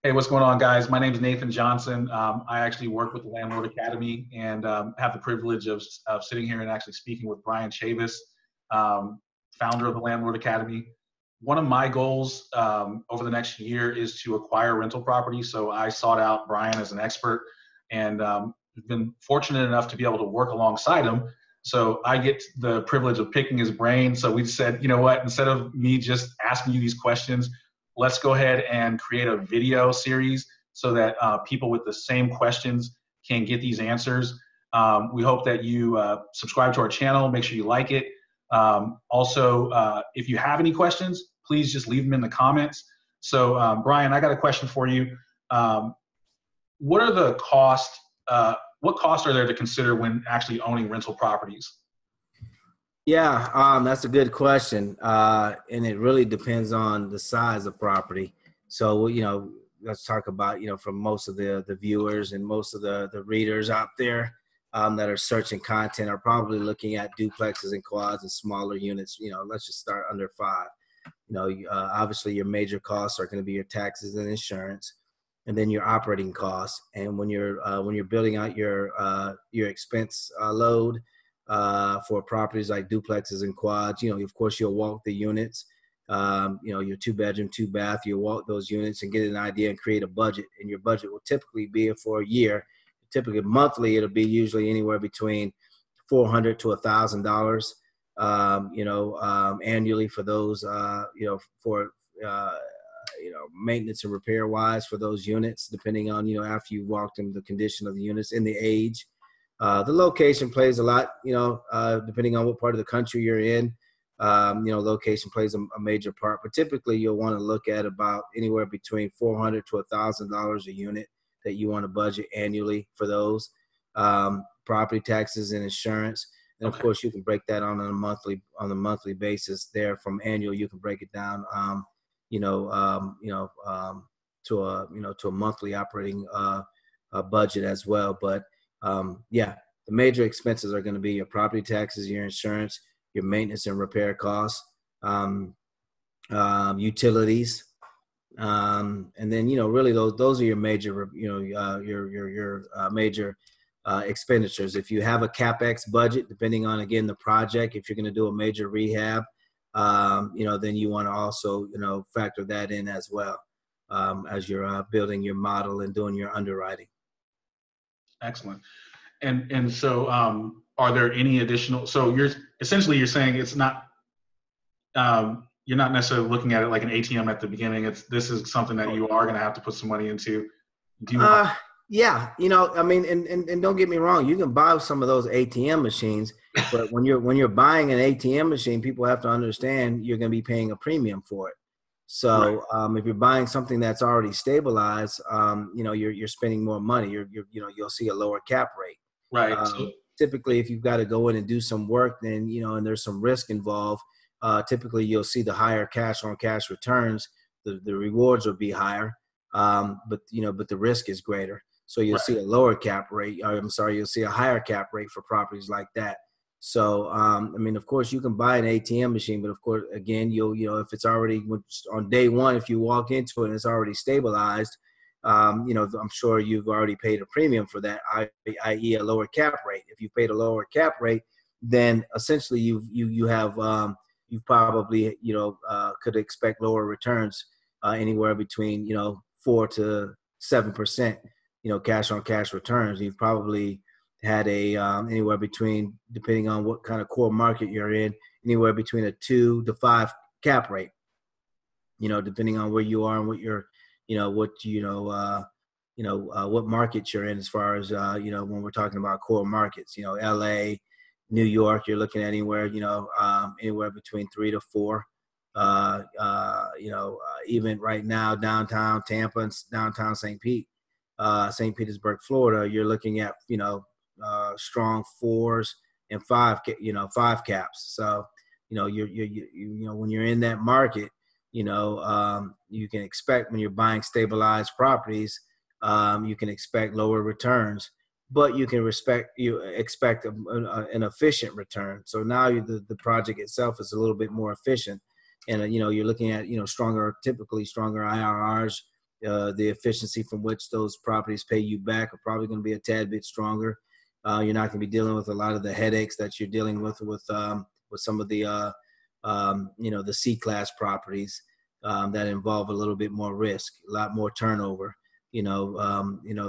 Hey, what's going on, guys? My name is Nathan Johnson. I actually work with the Landlord Academy and have the privilege of sitting here and actually speaking with Bryan Chavis, founder of the Landlord Academy. One of my goals over the next year is to acquire rental property. So I sought out Bryan as an expert and been fortunate enough to be able to work alongside him. So I get the privilege of picking his brain. So we said, you know what, instead of me just asking you these questions, let's go ahead and create a video series so that people with the same questions can get these answers. We hope that you subscribe to our channel, make sure you like it. Also, if you have any questions, please just leave them in the comments. So Bryan, I got a question for you. What are the costs, what costs are there to consider when actually owning rental properties? Yeah, that's a good question. And it really depends on the size of property. So, let's talk about, from most of the viewers and most of the readers out there that are searching content are probably looking at duplexes and quads and smaller units. Let's just start under 5. Obviously your major costs are going to be your taxes and insurance, and then your operating costs. And when you're building out your expense load, for properties like duplexes and quads, of course you'll walk the units, your 2-bedroom, 2-bath, you'll walk those units and get an idea and create a budget. And your budget will typically be for a year. Typically monthly, it'll be usually anywhere between $400 to $1,000, annually for those, maintenance and repair wise for those units, depending on, after you've walked them, the condition of the units and the age. The location plays a lot, depending on what part of the country you're in. Location plays a major part, but typically you'll want to look at about anywhere between $400 to $1,000 a unit that you want to budget annually for those, property taxes and insurance. And of course you can break that on a monthly basis there. From annual, you can break it down, to a monthly operating, budget as well. But the major expenses are going to be your property taxes, your insurance, your maintenance and repair costs, utilities, and then really those are your major major expenditures. If you have a CapEx budget, depending on again the project, if you're going to do a major rehab, then you want to also factor that in as well, as you're building your model and doing your underwriting. Excellent. And so are there any additional, so you're saying it's not, you're not necessarily looking at it like an ATM at the beginning. This is something that you are going to have to put some money into. Yeah. And don't get me wrong, you can buy some of those ATM machines, but when you're buying an ATM machine, people have to understand you're going to be paying a premium for it. So if you're buying something that's already stabilized, you're spending more money. You'll see a lower cap rate. Right. Typically, if you've got to go in and do some work, then and there's some risk involved. Typically, you'll see the higher cash on cash returns. The rewards will be higher, but the risk is greater. So you'll see a lower cap rate. You'll see a higher cap rate for properties like that. So, of course you can buy an ATM machine, but of course, again, if it's already on day one, if you walk into it and it's already stabilized, I'm sure you've already paid a premium for that, i.e. a lower cap rate. If you paid a lower cap rate, then essentially you probably, could expect lower returns, anywhere between, 4 to 7%, cash on cash returns. You've probably had anywhere between, depending on what kind of core market you're in, anywhere between a 2 to 5 cap rate, depending on where you are and what you're, what market you're in, as far as, when we're talking about core markets, LA, New York, you're looking at anywhere, anywhere between 3 to 4, even right now, downtown Tampa and downtown St. Petersburg, Florida, you're looking at, strong 4s and 5 caps. So, when you're in that market, you can expect, when you're buying stabilized properties, you can expect lower returns, but you can expect an efficient return. So now the project itself is a little bit more efficient, and you're looking at typically stronger IRRs The efficiency from which those properties pay you back are probably going to be a tad bit stronger. You're not going to be dealing with a lot of the headaches that you're dealing with some of the the C-class properties that involve a little bit more risk, a lot more turnover. The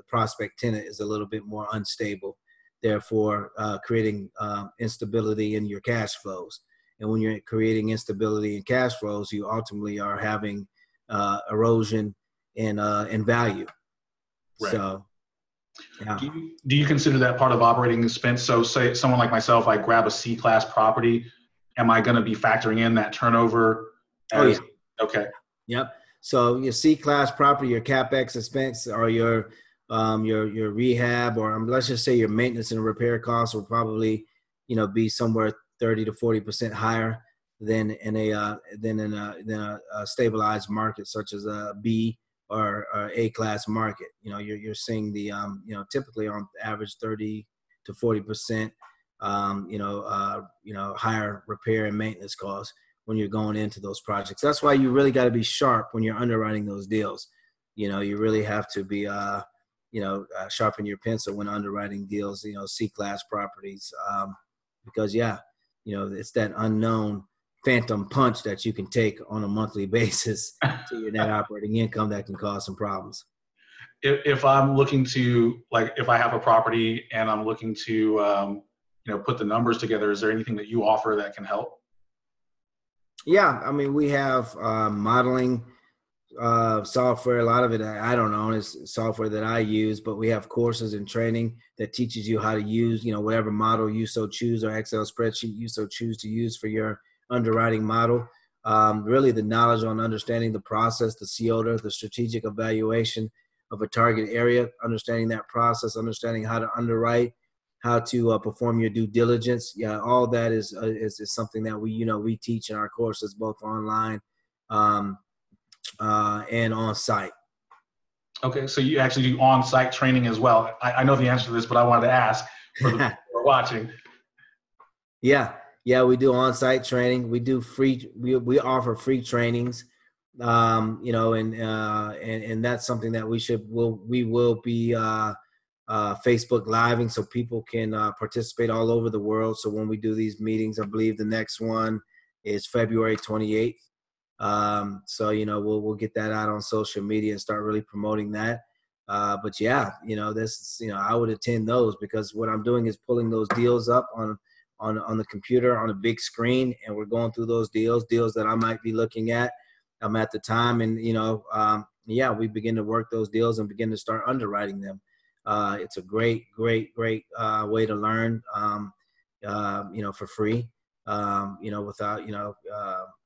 prospect tenant is a little bit more unstable, therefore creating instability in your cash flows. And when you're creating instability in cash flows, you ultimately are having erosion in value. Right. So, yeah. Do you consider that part of operating expense? So say someone like myself, I grab a C-class property. Am I going to be factoring in that turnover? Yeah. Okay. Yep. So your C-class property, your CapEx expense, or your rehab, or let's just say your maintenance and repair costs will probably, be somewhere 30 to 40% higher than in a stabilized market such as a B or A-class market. You're seeing the typically on average 30 to 40% higher repair and maintenance costs when you're going into those projects. That's why you really got to be sharp when you're underwriting those deals. You really have to be sharpen your pencil when underwriting deals, C-class properties, because it's that unknown phantom punch that you can take on a monthly basis to your net operating income that can cause some problems. If I'm looking to, if I have a property and I'm looking to, put the numbers together, is there anything that you offer that can help? Yeah, I mean, we have modeling software. A lot of it, I don't know, is software that I use, but we have courses and training that teaches you how to use, whatever model you so choose, or Excel spreadsheet you so choose to use for your underwriting model. Really the knowledge on understanding the process, the CODA, the strategic evaluation of a target area, understanding that process, understanding how to underwrite, how to perform your due diligence. Yeah, all that is something that we teach in our courses, both online and on site. Okay, so you actually do on-site training as well. I know the answer to this, but I wanted to ask for the people who are watching. Yeah, we do on-site training. We do free. We offer free trainings, and that's something that we will be Facebook Living, so people can participate all over the world. So when we do these meetings, I believe the next one is February 28th. So we'll get that out on social media and start really promoting that. But yeah, this I would attend those, because what I'm doing is pulling those deals up on the computer on a big screen, and we're going through those deals that I might be looking at at the time, and we begin to work those deals and begin to start underwriting them. It's a great way to learn, for free, without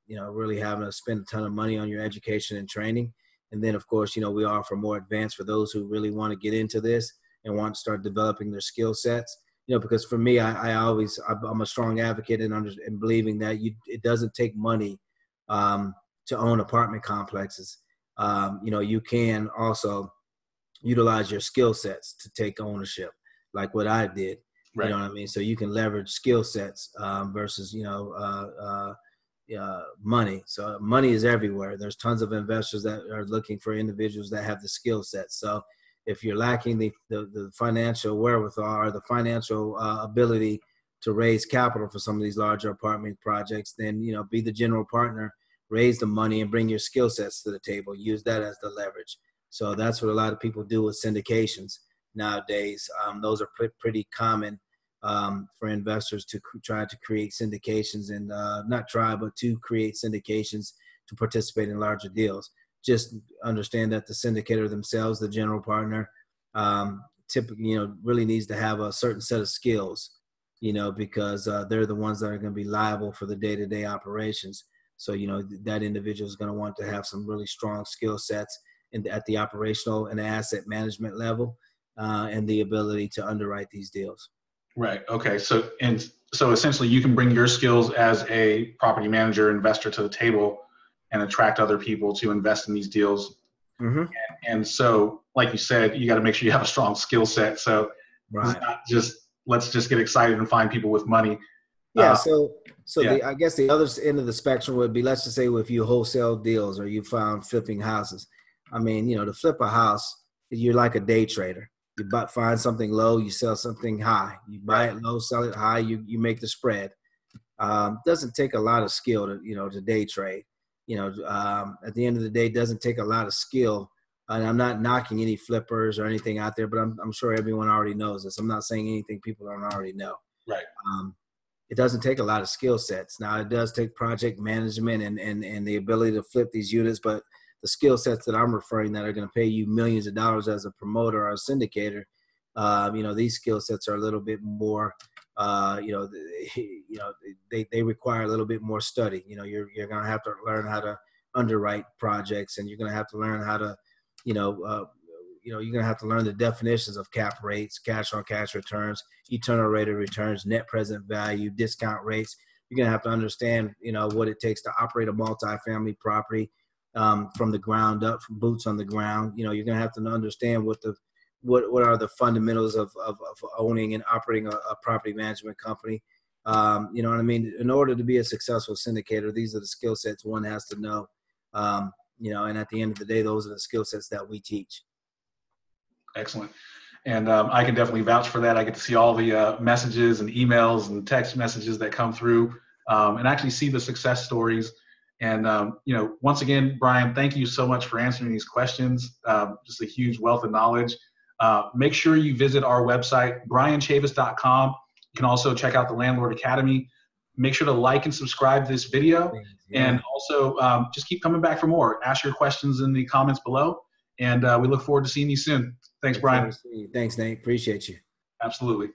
really having to spend a ton of money on your education and training. And then, of course, we offer more advanced for those who really want to get into this and want to start developing their skill sets. Because for me, I'm a strong advocate in believing that it doesn't take money to own apartment complexes. You can also utilize your skill sets to take ownership, like what I did. Right. You know what I mean? So you can leverage skill sets versus money. So money is everywhere. There's tons of investors that are looking for individuals that have the skill sets. So if you're lacking the financial wherewithal or the financial ability to raise capital for some of these larger apartment projects, then be the general partner, raise the money, and bring your skill sets to the table. Use that as the leverage. So that's what a lot of people do with syndications nowadays. Those are pretty common for investors to try to create syndications, and to create syndications to participate in larger deals. Just understand that the syndicator themselves, the general partner, typically, really needs to have a certain set of skills, because they're the ones that are going to be liable for the day-to-day operations. So, that individual is going to want to have some really strong skill sets at the operational and the asset management level, and the ability to underwrite these deals. Right. Okay. So essentially you can bring your skills as a property manager, investor to the table and attract other people to invest in these deals. Mm-hmm. And so, like you said, you got to make sure you have a strong skill set. So It's not just, let's just get excited and find people with money. Yeah. Uh, So yeah, I guess the other end of the spectrum would be, let's just say if you wholesale deals or you found flipping houses. I mean, to flip a house, you're like a day trader. You find something low, you sell something high. You buy right. it low, sell it high. You make the spread. Doesn't take a lot of skill to day trade. At the end of the day, it doesn't take a lot of skill. And I'm not knocking any flippers or anything out there, but I'm sure everyone already knows this. I'm not saying anything people don't already know. Right. It doesn't take a lot of skill sets. Now it does take project management and the ability to flip these units, but the skill sets that I'm referring that are going to pay you millions of dollars as a promoter or a syndicator, these skill sets are a little bit more, they require a little bit more study. You're going to have to learn how to underwrite projects, and you're going to have to learn how to, you're going to have to learn the definitions of cap rates, cash on cash returns, internal rate of returns, net present value, discount rates. You're going to have to understand, what it takes to operate a multifamily property from the ground up, from boots on the ground. You're going to have to understand what are the fundamentals of owning and operating a property management company. You know what I mean? In order to be a successful syndicator, these are the skill sets one has to know. And at the end of the day, those are the skill sets that we teach. Excellent. And I can definitely vouch for that. I get to see all the messages and emails and text messages that come through, and actually see the success stories. And, once again, Bryan, thank you so much for answering these questions. Just a huge wealth of knowledge. Make sure you visit our website, bryanchavis.com. You can also check out the Landlord Academy. Make sure to like and subscribe to this video. Yeah. And also just keep coming back for more. Ask your questions in the comments below. And we look forward to seeing you soon. Thanks, Bryan. Thanks, Nate. Appreciate you. Absolutely.